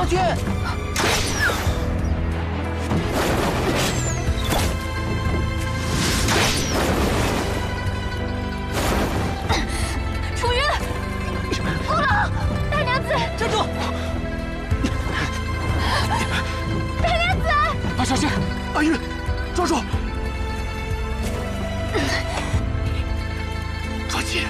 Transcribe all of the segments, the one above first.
将军！楚云，够了！大娘子，站住！大娘子！啊，小心！阿玉，抓住！抓紧！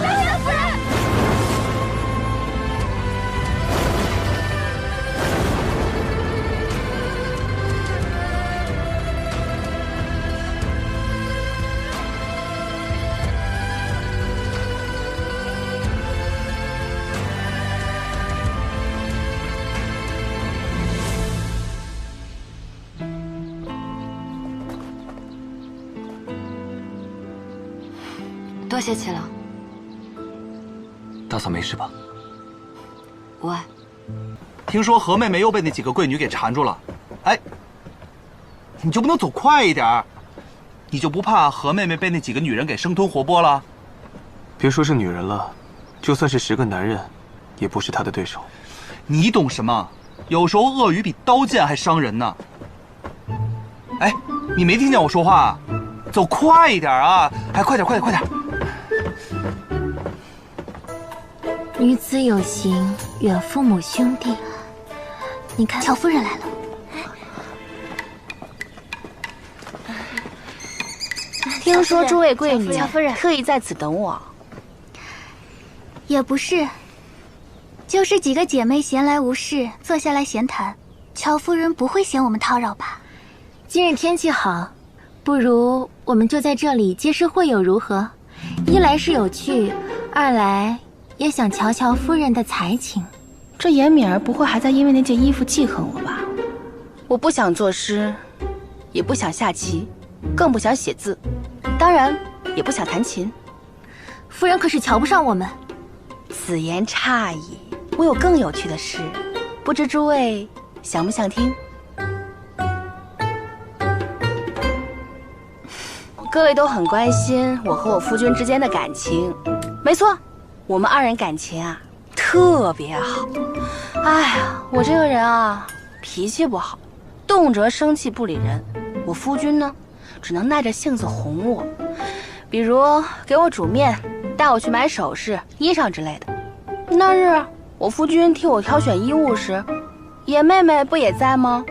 大娘子！多谢齐郎。大嫂没事吧？无碍。听说何妹妹又被那几个贵女给缠住了，哎，你就不能走快一点？你就不怕何妹妹被那几个女人给生吞活剥了？别说是女人了，就算是10个男人，也不是她的对手。你懂什么？有时候鳄鱼比刀剑还伤人呢。哎，你没听见我说话啊？走快一点啊！哎，快点，快点，快点！女子有形，远父母兄弟。你看，乔夫人来了。听说诸位贵女乔夫人特意在此等我。也不是，就是几个姐妹闲来无事，坐下来闲谈。乔夫人不会嫌我们叨扰吧？今日天气好，不如我们就在这里结识会友如何？一来是有趣，二来也想瞧瞧夫人的才情。这严敏儿不会还在因为那件衣服记恨我吧？我不想作诗，也不想下棋，更不想写字，当然也不想弹琴。夫人可是瞧不上我们。此言差矣，我有更有趣的事，不知诸位想不想听？各位都很关心我和我夫君之间的感情，没错，我们2人感情啊特别好。哎呀，我这个人啊脾气不好，动辄生气不理人。我夫君呢，只能耐着性子哄我，比如给我煮面，带我去买首饰、衣裳之类的。那日我夫君替我挑选衣物时，野妹妹不也在吗？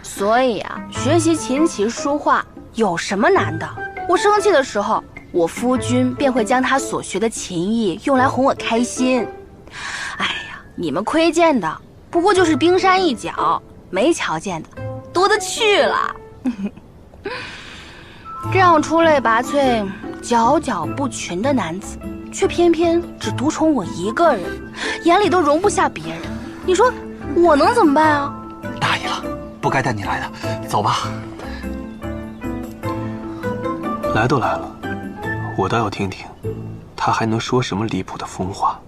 所以啊，学习琴棋书画有什么难的？我生气的时候，我夫君便会将他所学的琴艺用来哄我开心。哎呀，你们窥见的不过就是冰山一角，没瞧见的多得去了。这样出类拔萃、佼佼不群的男子，却偏偏只独宠我一个人，眼里都容不下别人。你说我能怎么办啊？大意了，不该带你来的，走吧。来都来了，我倒要听听，他还能说什么离谱的疯话。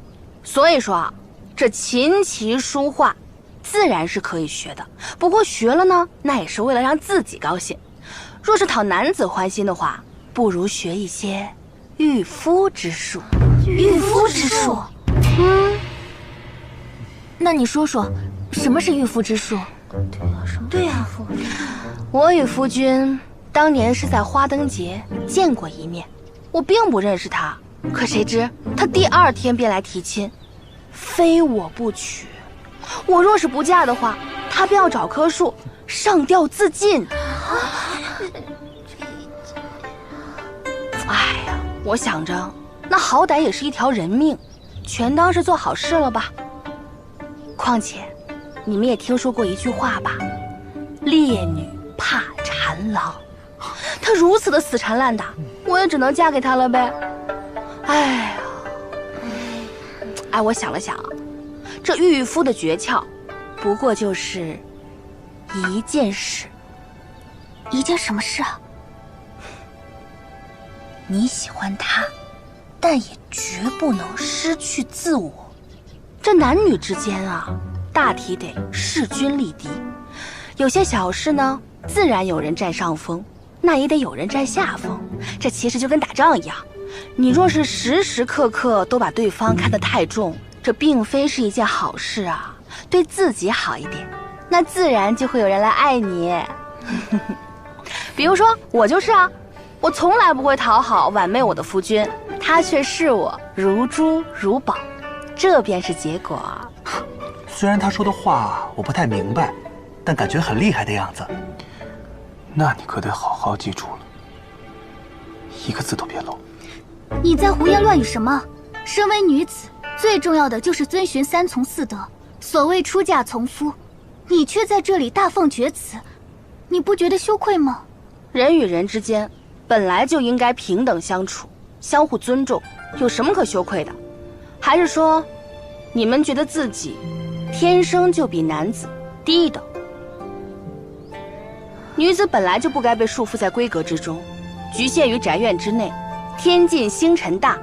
所以说啊，这琴棋书画自然是可以学的，不过学了呢，那也是为了让自己高兴。若是讨男子欢心的话，不如学一些御夫之术。御夫之术？那你说说，什么是御夫之术？对呀，我与夫君当年是在花灯节见过一面，我并不认识他，可谁知他第2天便来提亲，非我不娶。我若是不嫁的话，他便要找棵树上吊自尽。哎呀，我想着那好歹也是一条人命，全当是做好事了吧。况且你们也听说过一句话吧，烈女怕缠郎。他如此的死缠烂打，我也只能嫁给他了呗。哎呀，哎，我想了想，这御夫的诀窍，不过就是一件事。一件什么事啊？你喜欢他，但也绝不能失去自我。这男女之间啊，大体得势均力敌。有些小事呢，自然有人占上风，那也得有人占下风。这其实就跟打仗一样，你若是时时刻刻都把对方看得太重，这并非是一件好事啊。对自己好一点，那自然就会有人来爱你。比如说我就是啊，我从来不会讨好挽媚我的夫君，他却视我如珠如宝，这便是结果。虽然他说的话我不太明白，但感觉很厉害的样子。那你可得好好记住了，一个字都别漏。你在胡言乱语什么？身为女子，最重要的就是遵循三从四德。所谓出嫁从夫，你却在这里大放厥词，你不觉得羞愧吗？人与人之间本来就应该平等相处，相互尊重，有什么可羞愧的？还是说，你们觉得自己天生就比男子低一等？女子本来就不该被束缚在闺阁之中，局限于宅院之内。天尽星辰大，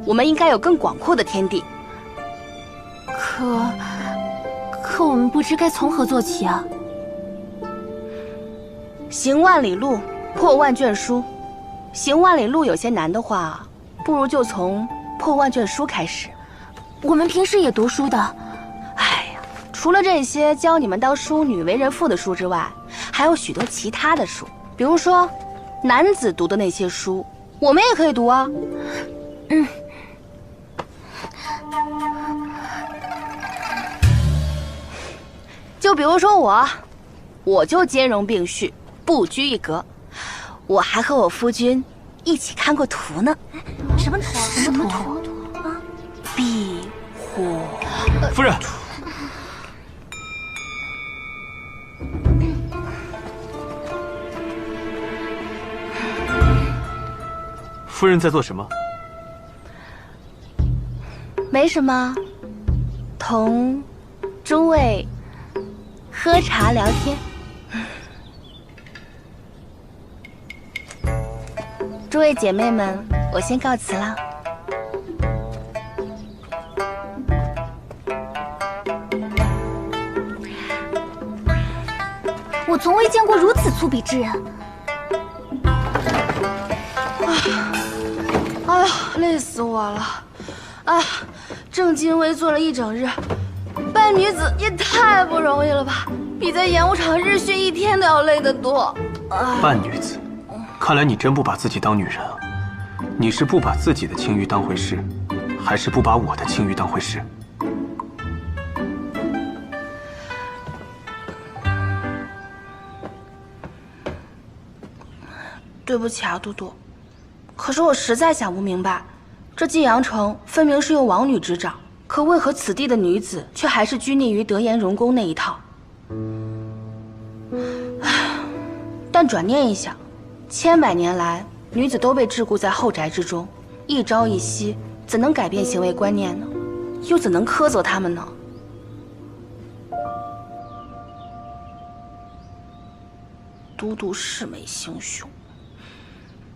我们应该有更广阔的天地。可我们不知该从何做起啊。行万里路，破万卷书。行万里路有些难的话，不如就从破万卷书开始。我们平时也读书的。哎呀，除了这些教你们当淑女、为人妇的书之外，还有许多其他的书，比如说男子读的那些书，我们也可以读啊。就比如说我就兼容并蓄，不拘一格。我还和我夫君一起看过图呢。什么图？什么图？壁虎。夫人，夫人在做什么？没什么，同诸位喝茶聊天。诸位姐妹们，我先告辞了。我从未见过如此粗鄙之人。哎呀，累死我了！哎呀，正襟危坐了一整日，扮女子也太不容易了吧，比在演武场日训一天都要累得多。扮女子，看来你真不把自己当女人啊！你是不把自己的清誉当回事，还是不把我的清誉当回事？对不起啊，都督，可是我实在想不明白，这晋阳城分明是由王女执掌，可为何此地的女子却还是拘泥于德颜容宫那一套？但转念一想，千百年来，女子都被桎梏在后宅之中，一朝一夕，怎能改变行为观念呢？又怎能苛责她们呢？都督是没心胸，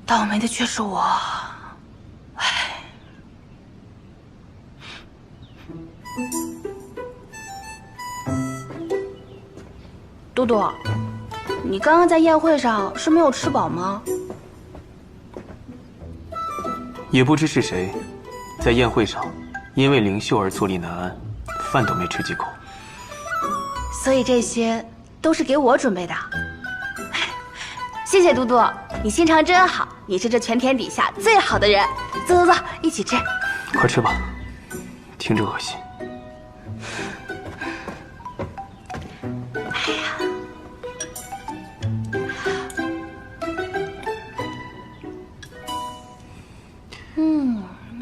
倒霉的却是我。唉。都督，你刚刚在宴会上是没有吃饱吗？也不知是谁，在宴会上因为灵秀而坐立难安，饭都没吃几口。所以这些都是给我准备的。谢谢都督，你心肠真好，你是这全天底下最好的人。走走走，一起吃。快吃吧，听着恶心。哎呀，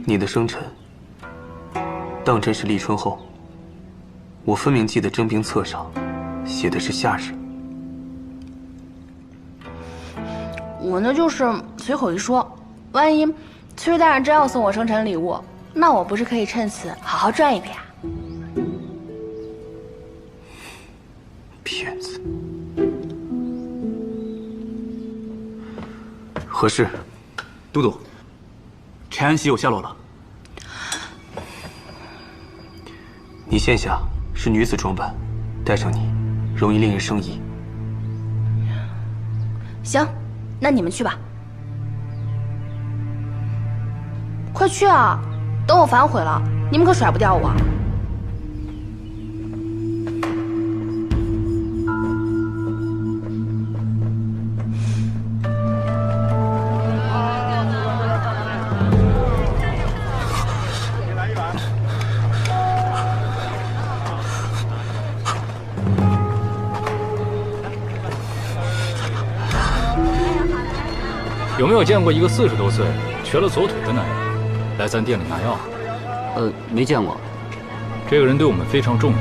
你的生辰当真是立春后？我分明记得征兵册上写的是夏日。我那就是随口一说，万一崔大人真要送我生辰礼物，那我不是可以趁此好好赚一笔啊？骗子！何事？都督，陈安喜有下落了。你现下是女子装扮，带上你容易令人生疑。行，那你们去吧。去啊！等我反悔了，你们可甩不掉我。有没有见过一个40多岁、瘸了左腿的男人来咱店里拿药？没见过。这个人对我们非常重要，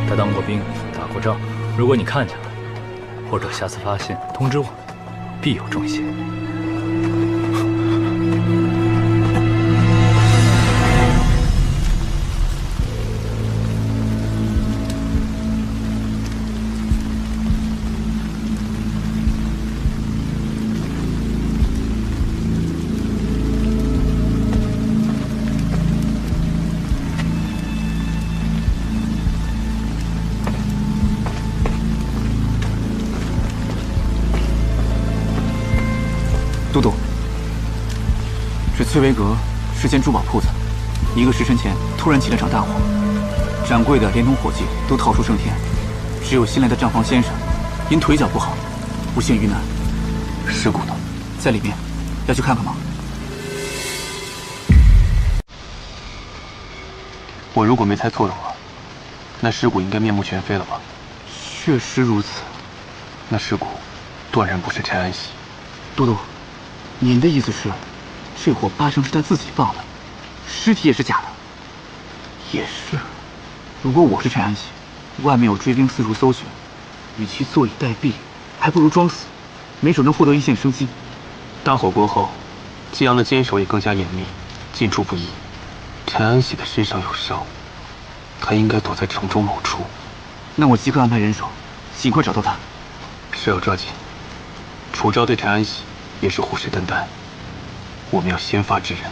他当过兵，打过仗。如果你看见了，或者下次发现，通知我，必有重谢。都督，这翠微阁是间珠宝铺子，1个时辰前突然起了场大火，掌柜的连同伙计都逃出升天，只有新来的账房先生因腿脚不好，不幸遇难。尸骨呢？在里面，要去看看吗？我如果没猜错的话，那尸骨应该面目全非了吧？确实如此。那尸骨断然不是陈安喜。都督，您的意思是，这火8成是他自己放的，尸体也是假的？也是。如果我是陈安喜，外面有追兵四处搜寻，与其坐以待毙，还不如装死，没准能获得一线生机。大火过后，季阳的坚守也更加严密，进出不易。陈安喜的身上有伤，他应该躲在城中某处。那我即刻安排人手，尽快找到他。是要抓紧。楚昭对陈安喜也是虎视眈眈，我们要先发制人。